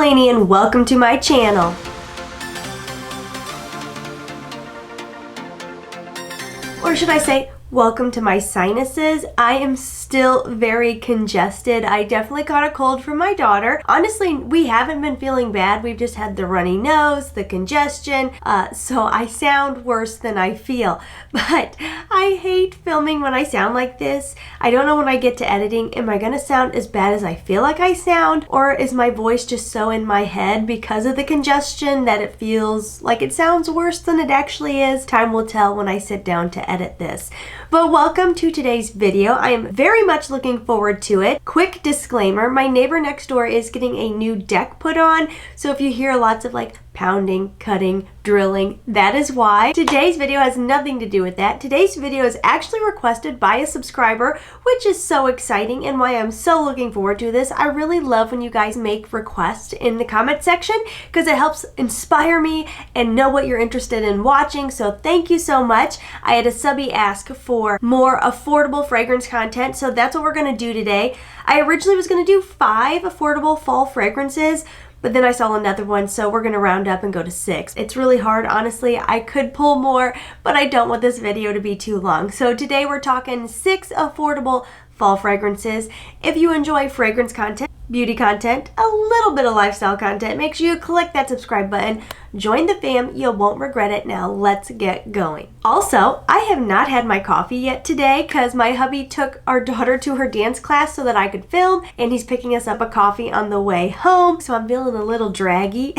Laynie and welcome to my channel. Or should I say, welcome to my sinuses. I am still very congested. I definitely caught a cold from my daughter. Honestly, we haven't been feeling bad. We've just had the runny nose, the congestion, so I sound worse than I feel. But I hate filming when I sound like this. I don't know when I get to editing, am I gonna sound as bad as I feel like I sound? Or is my voice just so in my head because of the congestion that it feels like it sounds worse than it actually is? Time will tell when I sit down to edit this. But welcome to today's video. I am very much looking forward to it. Quick disclaimer, my neighbor next door is getting a new deck put on, so if you hear lots of like pounding, cutting, drilling, that is why. Today's video has nothing to do with that. Today's video is actually requested by a subscriber, which is so exciting and why I'm so looking forward to this. I really love when you guys make requests in the comment section because it helps inspire me and know what you're interested in watching, so thank you so much. I had a subby ask for more affordable fragrance content, so that's what we're gonna do today. I originally was gonna do 5 affordable fall fragrances, but then I saw another one, so we're gonna round up and go to 6. It's really hard, honestly. I could pull more, but I don't want this video to be too long. So today we're talking 6 affordable fall fragrances. If you enjoy fragrance content, beauty content, a little bit of lifestyle content, make sure you click that subscribe button. Join the fam, you won't regret it. Now let's get going. Also, I have not had my coffee yet today because my hubby took our daughter to her dance class so that I could film, and he's picking us up a coffee on the way home, so I'm feeling a little draggy.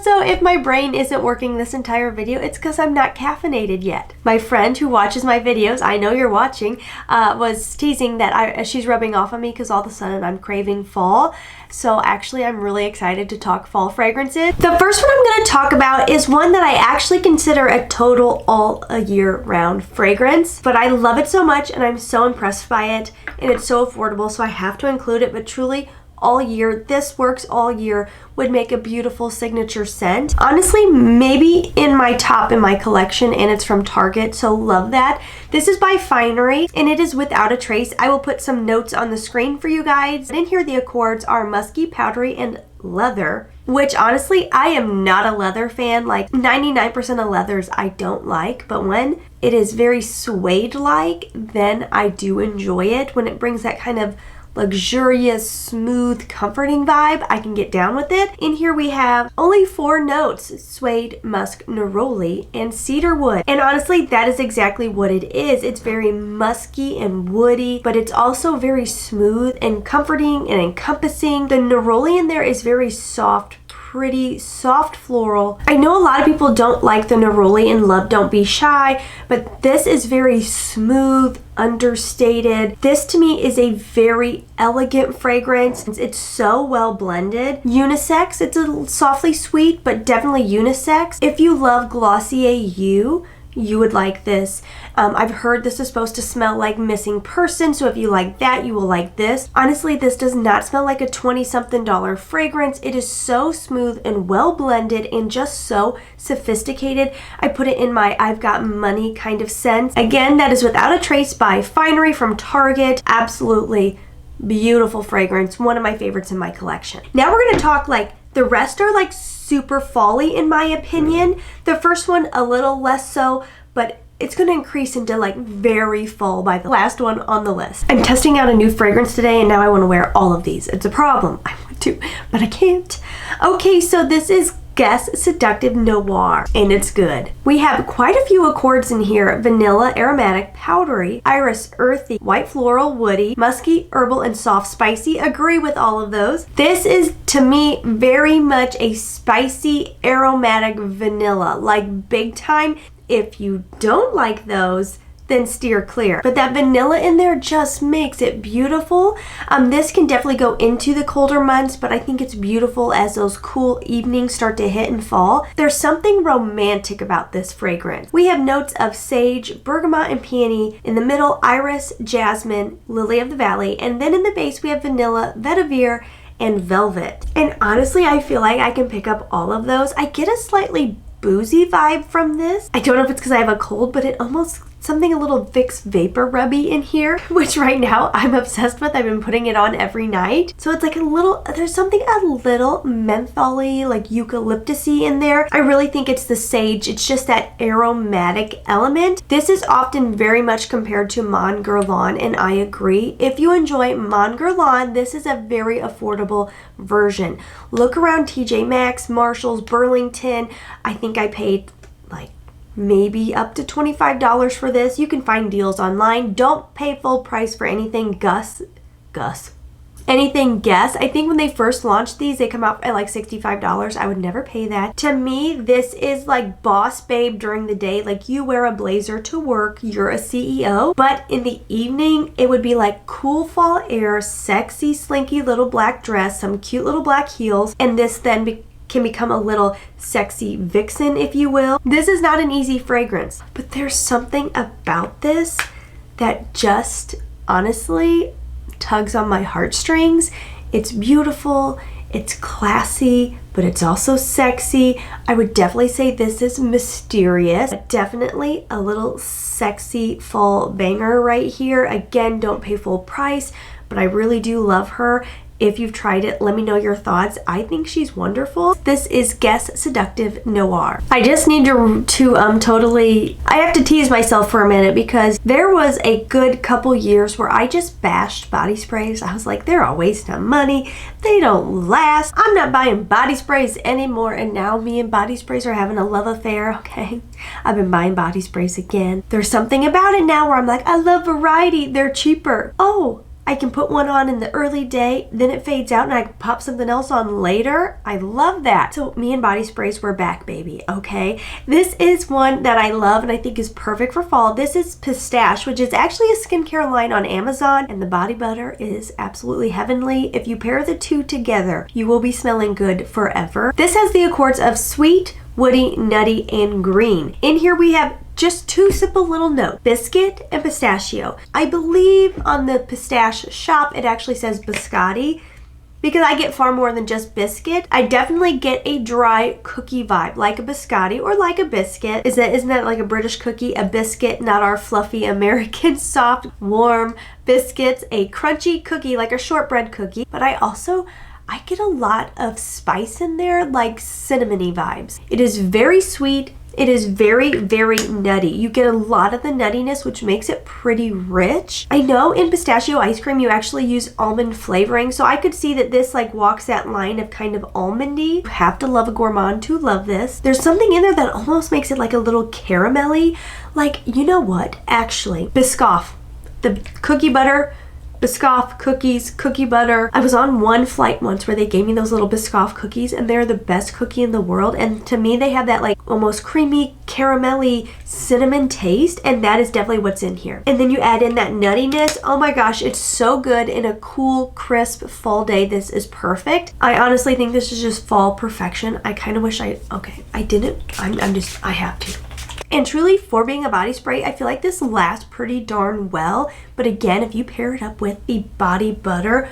So if my brain isn't working this entire video, it's because I'm not caffeinated yet. My friend who watches my videos, I know you're watching, was teasing that she's rubbing off on me because all of a sudden I'm craving fall. So actually I'm really excited to talk fall fragrances. The first one I'm going to talk about is one that I actually consider a total all a year round fragrance, but I love it so much and I'm so impressed by it, and it's so affordable, so I have to include it. But truly, all year, this works all year, would make a beautiful signature scent. Honestly, maybe in my top in my collection, and it's from Target, so love that. This is by Finery, and it is without a trace. I will put some notes on the screen for you guys. In here, the accords are musky, powdery, and leather, which honestly, I am not a leather fan. Like 99% of leathers I don't like, but when it is very suede-like, then I do enjoy it. When it brings that kind of luxurious, smooth, comforting vibe, I can get down with it. In here we have only 4 notes: suede, musk, neroli, and cedarwood. And honestly, that is exactly what it is. It's very musky and woody, but it's also very smooth and comforting and encompassing. The neroli in there is very soft, pretty soft floral. I know a lot of people don't like the neroli in Love Don't Be Shy, but this is very smooth, understated. This to me is a very elegant fragrance. It's so well blended. Unisex, it's a softly sweet, but definitely unisex. If you love Glossier you would like this. I've heard this is supposed to smell like Missing Person, so if you like that, you will like this. Honestly, this does not smell like a $20-something fragrance. It is so smooth and well blended and just so sophisticated. I put it in my I've got money kind of sense. Again, that is Without a Trace by Finery from Target. Absolutely beautiful fragrance. One of my favorites in my collection. Now we're gonna talk, like, the rest are like super fall-y in my opinion. The first one a little less so, but it's going to increase into like very fall by the last one on the list. I'm testing out a new fragrance today and now I want to wear all of these. It's a problem. I want to, but I can't. Okay, so this is Guess Seductive Noir, and it's good. We have quite a few accords in here: vanilla, aromatic, powdery, iris, earthy, white floral, woody, musky, herbal, and soft spicy. Agree with all of those. This is, to me, very much a spicy, aromatic vanilla, like big time. If you don't like those, then steer clear. But that vanilla in there just makes it beautiful. This can definitely go into the colder months, but I think it's beautiful as those cool evenings start to hit and fall. There's something romantic about this fragrance. We have notes of sage, bergamot, and peony. In the middle, iris, jasmine, lily of the valley, and then in the base we have vanilla, vetiver, and velvet. And honestly, I feel like I can pick up all of those. I get a slightly boozy vibe from this. I don't know if it's because I have a cold, but it almost something a little Vicks Vapor Rubby in here, which right now I'm obsessed with. I've been putting it on every night. So it's like a little, there's something a little mentholy, like eucalyptusy in there. I really think it's the sage. It's just that aromatic element. This is often very much compared to Mon Guerlain, and I agree. If you enjoy Mon Guerlain, this is a very affordable version. Look around TJ Maxx, Marshalls, Burlington. I think I paid like maybe up to $25 for this. You can find deals online. Don't pay full price for anything Guess. I think when they first launched these, they come out at like $65. I would never pay that. To me, this is like boss babe during the day. Like you wear a blazer to work, you're a CEO. But in the evening, it would be like cool fall air, sexy, slinky little black dress, some cute little black heels. And this then can become a little sexy vixen, if you will. This is not an easy fragrance, but there's something about this that just honestly tugs on my heartstrings. It's beautiful, it's classy, but it's also sexy. I would definitely say this is mysterious. Definitely a little sexy fall banger right here. Again, don't pay full price, but I really do love her. If you've tried it, let me know your thoughts. I think she's wonderful. This is Guess Seductive Noir. I just need to totally, I have to tease myself for a minute because there was a good couple years where I just bashed body sprays. I was like, they're a waste of money. They don't last. I'm not buying body sprays anymore. And now me and body sprays are having a love affair, okay? I've been buying body sprays again. There's something about it now where I'm like, I love variety. They're cheaper. Oh, I can put one on in the early day, then it fades out and I can pop something else on later. I love that. So me and body sprays, we're back, baby, okay? This is one that I love and I think is perfect for fall. This is Pistache, which is actually a skincare line on Amazon, and the body butter is absolutely heavenly. If you pair the two together, you will be smelling good forever. This has the accords of sweet, woody, nutty, and green. In here we have just two simple little notes, biscuit and pistachio. I believe on the Pistache shop, it actually says biscotti because I get far more than just biscuit. I definitely get a dry cookie vibe, like a biscotti or like a biscuit. Isn't that like a British cookie? A biscuit, not our fluffy American soft, warm biscuits. A crunchy cookie, like a shortbread cookie. But I get a lot of spice in there, like cinnamony vibes. It is very sweet. It is very, very nutty. You get a lot of the nuttiness, which makes it pretty rich. I know in pistachio ice cream, you actually use almond flavoring. So I could see that this like walks that line of kind of almondy. You have to love a gourmand to love this. There's something in there that almost makes it like a little caramelly. Like, you know what? Actually, Biscoff, the cookie butter, Biscoff cookies, cookie butter. I was on one flight once where they gave me those little Biscoff cookies and they're the best cookie in the world. And to me, they have that like almost creamy, caramelly cinnamon taste, and that is definitely what's in here. And then you add in that nuttiness. Oh my gosh, it's so good in a cool, crisp fall day. This is perfect. I honestly think this is just fall perfection. I kind of wish I have to. And truly, for being a body spray, I feel like this lasts pretty darn well. But again, if you pair it up with the body butter,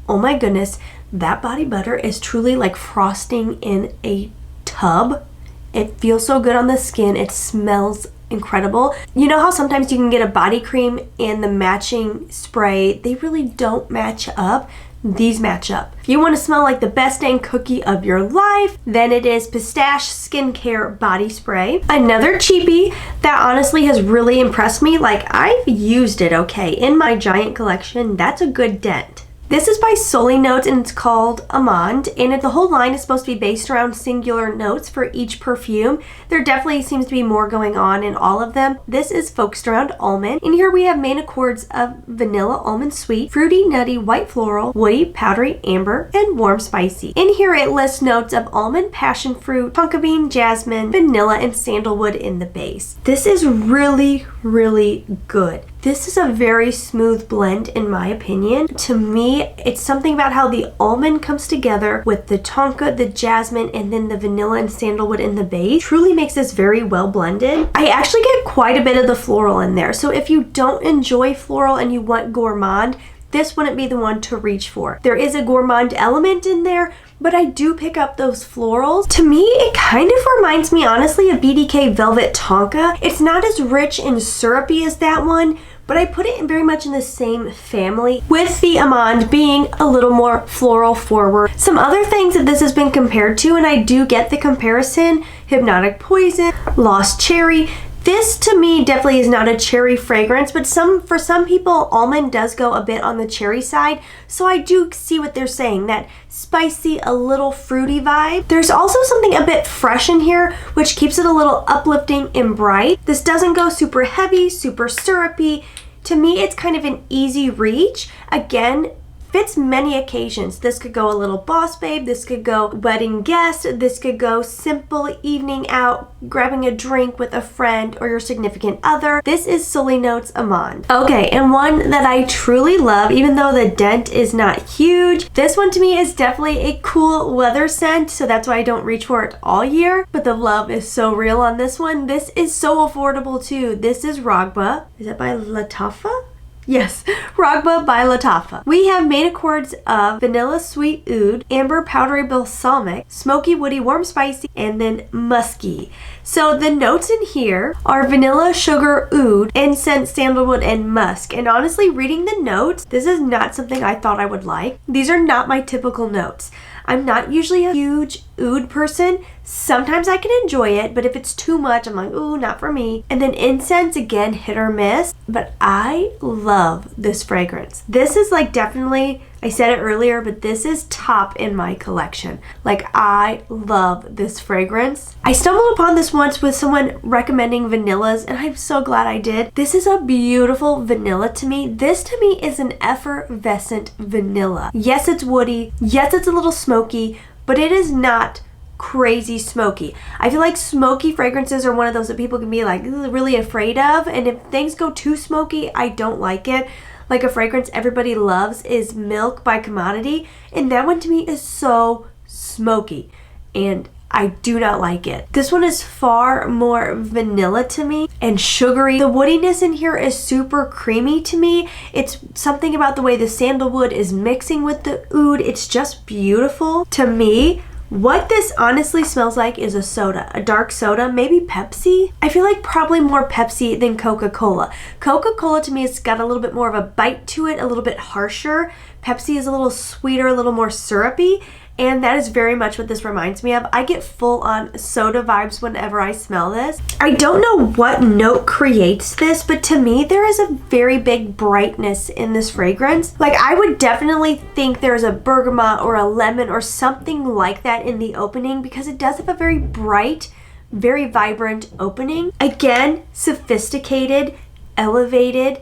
oh my goodness, that body butter is truly like frosting in a tub. It feels so good on the skin. It smells incredible. You know how sometimes you can get a body cream and the matching spray, they really don't match up? These match up. If you want to smell like the best dang cookie of your life, then it is Pistache Skincare Body Spray. Another cheapie that honestly has really impressed me. Like, I've used it, okay, in my giant collection. That's a good dent. This is by Solely Notes and it's called Aman, and the whole line is supposed to be based around singular notes for each perfume. There definitely seems to be more going on in all of them. This is focused around almond. In here we have main accords of vanilla, almond sweet, fruity, nutty, white floral, woody, powdery, amber, and warm spicy. In here it lists notes of almond, passion fruit, tonka bean, jasmine, vanilla, and sandalwood in the base. This is really, really good. This is a very smooth blend in my opinion. To me, it's something about how the almond comes together with the tonka, the jasmine, and then the vanilla and sandalwood in the base. Truly makes this very well blended. I actually get quite a bit of the floral in there. So if you don't enjoy floral and you want gourmand, this wouldn't be the one to reach for. There is a gourmand element in there, but I do pick up those florals. To me, it kind of reminds me, honestly, of BDK Velvet Tonka. It's not as rich and syrupy as that one, but I put it very much in the same family, with the Aman being a little more floral forward. Some other things that this has been compared to, and I do get the comparison, Hypnotic Poison, Lost Cherry. This to me definitely is not a cherry fragrance, but for some people, almond does go a bit on the cherry side. So I do see what they're saying, that spicy, a little fruity vibe. There's also something a bit fresh in here, which keeps it a little uplifting and bright. This doesn't go super heavy, super syrupy. To me, it's kind of an easy reach. Again, fits many occasions. This could go a little boss babe, this could go wedding guest, this could go simple evening out, grabbing a drink with a friend or your significant other. This is Sully Notes Aman. Okay, and one that I truly love, even though the dent is not huge, this one to me is definitely a cool weather scent, so that's why I don't reach for it all year, but the love is so real on this one. This is so affordable too. This is Ragba. Is that by Latafa? Yes, Ragba by Latafa. We have main accords of vanilla sweet oud, amber powdery balsamic, smoky woody warm spicy, and then musky. So the notes in here are vanilla, sugar, oud, incense, sandalwood, and musk. And honestly, reading the notes, this is not something I thought I would like. These are not my typical notes. I'm not usually a huge oud person. Sometimes I can enjoy it, but if it's too much, I'm like, ooh, not for me. And then incense, again, hit or miss. But I love this fragrance. This is like definitely, I said it earlier, but this is top in my collection. Like, I love this fragrance. I stumbled upon this once with someone recommending vanillas, and I'm so glad I did. This is a beautiful vanilla to me. This to me is an effervescent vanilla. Yes, it's woody. Yes, it's a little smoky, but it is not crazy smoky. I feel like smoky fragrances are one of those that people can be like really afraid of, and if things go too smoky, I don't like it. Like a fragrance everybody loves is Milk by Commodity, and that one to me is so smoky, and I do not like it. This one is far more vanilla to me and sugary. The woodiness in here is super creamy to me. It's something about the way the sandalwood is mixing with the oud. It's just beautiful to me. What this honestly smells like is a soda, a dark soda, maybe Pepsi. I feel like probably more Pepsi than Coca-Cola. Coca-Cola to me has got a little bit more of a bite to it, a little bit harsher. Pepsi is a little sweeter, a little more syrupy, and that is very much what this reminds me of. I get full on soda vibes whenever I smell this. I don't know what note creates this, but to me there is a very big brightness in this fragrance. Like, I would definitely think there's a bergamot or a lemon or something like that in the opening, because it does have a very bright, very vibrant opening. Again, sophisticated, elevated.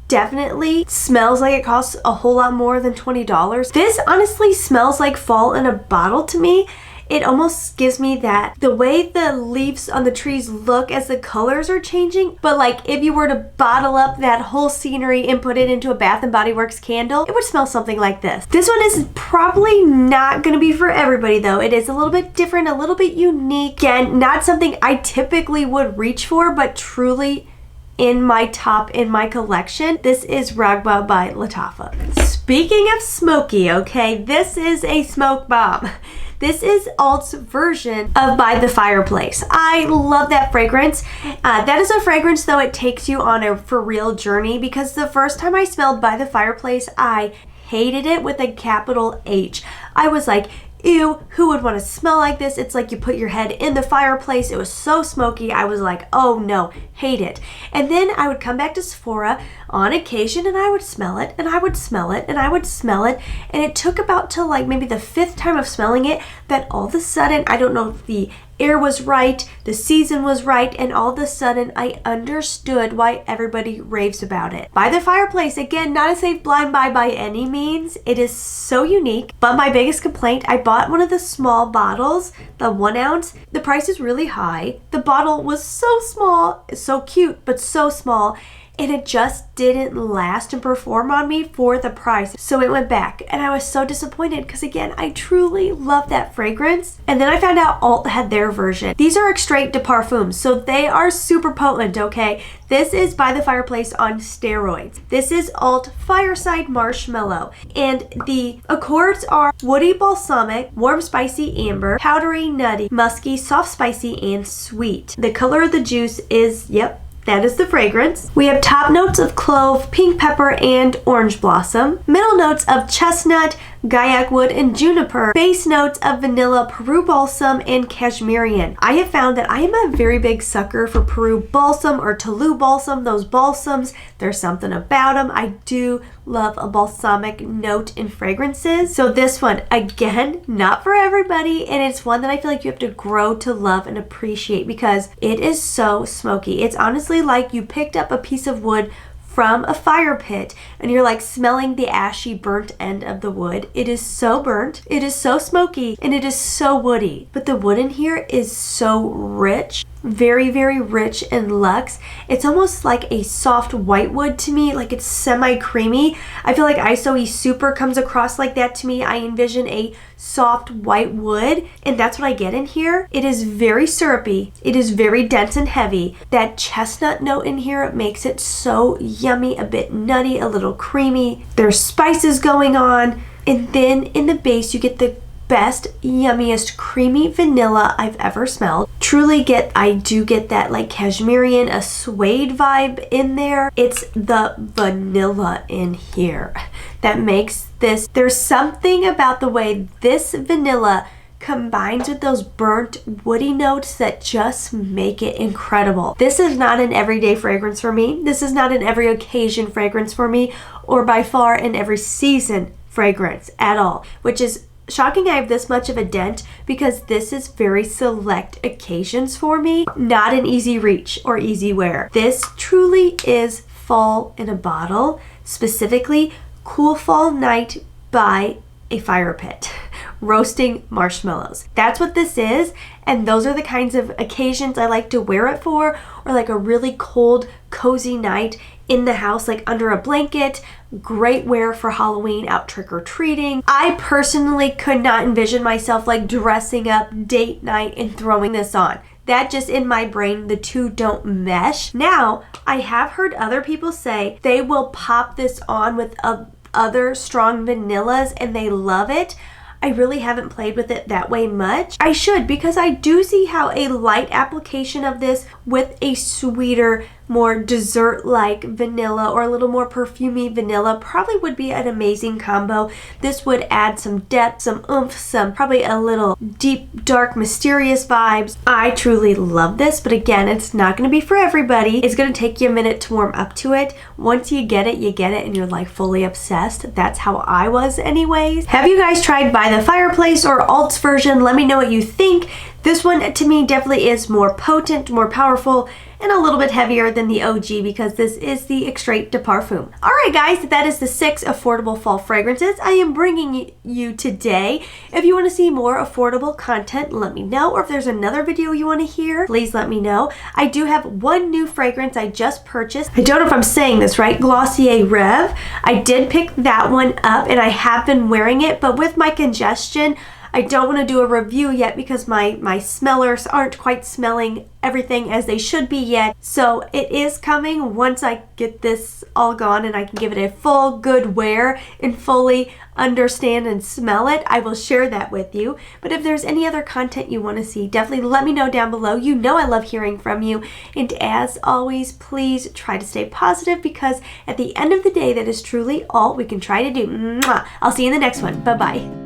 Definitely smells like it costs a whole lot more than $20. This honestly smells like fall in a bottle to me. It almost gives me that, the way the leaves on the trees look as the colors are changing, but like if you were to bottle up that whole scenery and put it into a Bath & Body Works candle, it would smell something like this. This one is probably not going to be for everybody though. It is a little bit different, a little bit unique. Again, not something I typically would reach for, but truly in my top in my collection. This is Ragba by Latafa. Speaking of smoky, okay, this is a smoke bomb. This is Alt's version of By the Fireplace. I love that fragrance. That is a fragrance though, it takes you on a for real journey, because the first time I smelled By the Fireplace, I hated it with a capital H. I was like, ew, who would want to smell like this? It's like you put your head in the fireplace. It was so smoky. I was like, oh no, hate it. And then I would come back to Sephora on occasion and I would smell it and I would smell it and I would smell it. And it took about till like maybe the 5th time of smelling it that all of a sudden, I don't know if the air was right, the season was right, and all of a sudden I understood why everybody raves about it. By the Fireplace, again, not a safe blind buy by any means. It is so unique, but my biggest complaint, I bought one of the small bottles, the 1 ounce. The price is really high. The bottle was so small, so cute, but so small. and it just didn't last and perform on me for the price. So it went back, and I was so disappointed because again, I truly love that fragrance. And then I found out Alt had their version. These are extrait de parfums, so they are super potent, okay? This is By the Fireplace on steroids. This is Alt Fireside Marshmallow, and the accords are woody balsamic, warm spicy amber, powdery nutty, musky, soft spicy, and sweet. The color of the juice is, yep, that is the fragrance. We have top notes of clove, pink pepper, and orange blossom. Middle notes of chestnut, gaiac wood, and juniper. Base notes of vanilla, Peru balsam, and cashmerian. I have found that I am a very big sucker for Peru balsam or Toulouse balsam. Those balsams, there's something about them. I do love a balsamic note in fragrances. So this one, again, not for everybody, and it's one that I feel like you have to grow to love and appreciate because it is so smoky. It's honestly like you picked up a piece of wood from a fire pit and you're like smelling the ashy burnt end of the wood. It is so burnt, it is so smoky, and it is so woody. But the wood in here is so rich, very, very rich and luxe. It's almost like a soft white wood to me, like it's semi-creamy. I feel like ISOE Super comes across like that to me. I envision a soft white wood, and that's what I get in here. It is very syrupy. It is very dense and heavy. That chestnut note in here makes it so yummy, a bit nutty, a little creamy. There's spices going on, and then in the base you get the best, yummiest, creamy vanilla I've ever smelled. Truly I do get that like cashmerian, a suede vibe in there. It's the vanilla in here that makes this. There's something about the way this vanilla combines with those burnt woody notes that just make it incredible. This is not an everyday fragrance for me. This is not an every occasion fragrance for me, or by far an every season fragrance at all, which is shocking I have this much of a dent because this is very select occasions for me, not an easy reach or easy wear. This truly is fall in a bottle, specifically cool fall night by a fire pit, roasting marshmallows. That's what this is, and those are the kinds of occasions I like to wear it for, or like a really cold, cozy night in the house, like under a blanket. Great wear for Halloween, out trick-or-treating. I personally could not envision myself like dressing up date night and throwing this on. That just in my brain, the two don't mesh. Now, I have heard other people say they will pop this on with other strong vanillas and they love it. I really haven't played with it that way much. I should, because I do see how a light application of this with a sweeter, more dessert-like vanilla or a little more perfumey vanilla probably would be an amazing combo. This would add some depth, some oomph, some probably a little deep, dark, mysterious vibes. I truly love this, but again, it's not going to be for everybody. It's going to take you a minute to warm up to it. Once you get it, and you're like fully obsessed. That's how I was anyways. Have you guys tried By the Fireplace or Alt's version? Let me know what you think. This one to me definitely is more potent, more powerful, and a little bit heavier than the OG because this is the extrait de parfum. Alright guys, that is the 6 affordable fall fragrances I am bringing you today. If you want to see more affordable content, let me know. Or if there's another video you want to hear, please let me know. I do have one new fragrance I just purchased. I don't know if I'm saying this right, Glossier Rev. I did pick that one up and I have been wearing it, but with my congestion, I don't want to do a review yet because my smellers aren't quite smelling everything as they should be yet. So it is coming once I get this all gone and I can give it a full good wear and fully understand and smell it. I will share that with you. But if there's any other content you want to see, definitely let me know down below. You know I love hearing from you. And as always, please try to stay positive because at the end of the day, that is truly all we can try to do. Mwah! I'll see you in the next one. Bye-bye.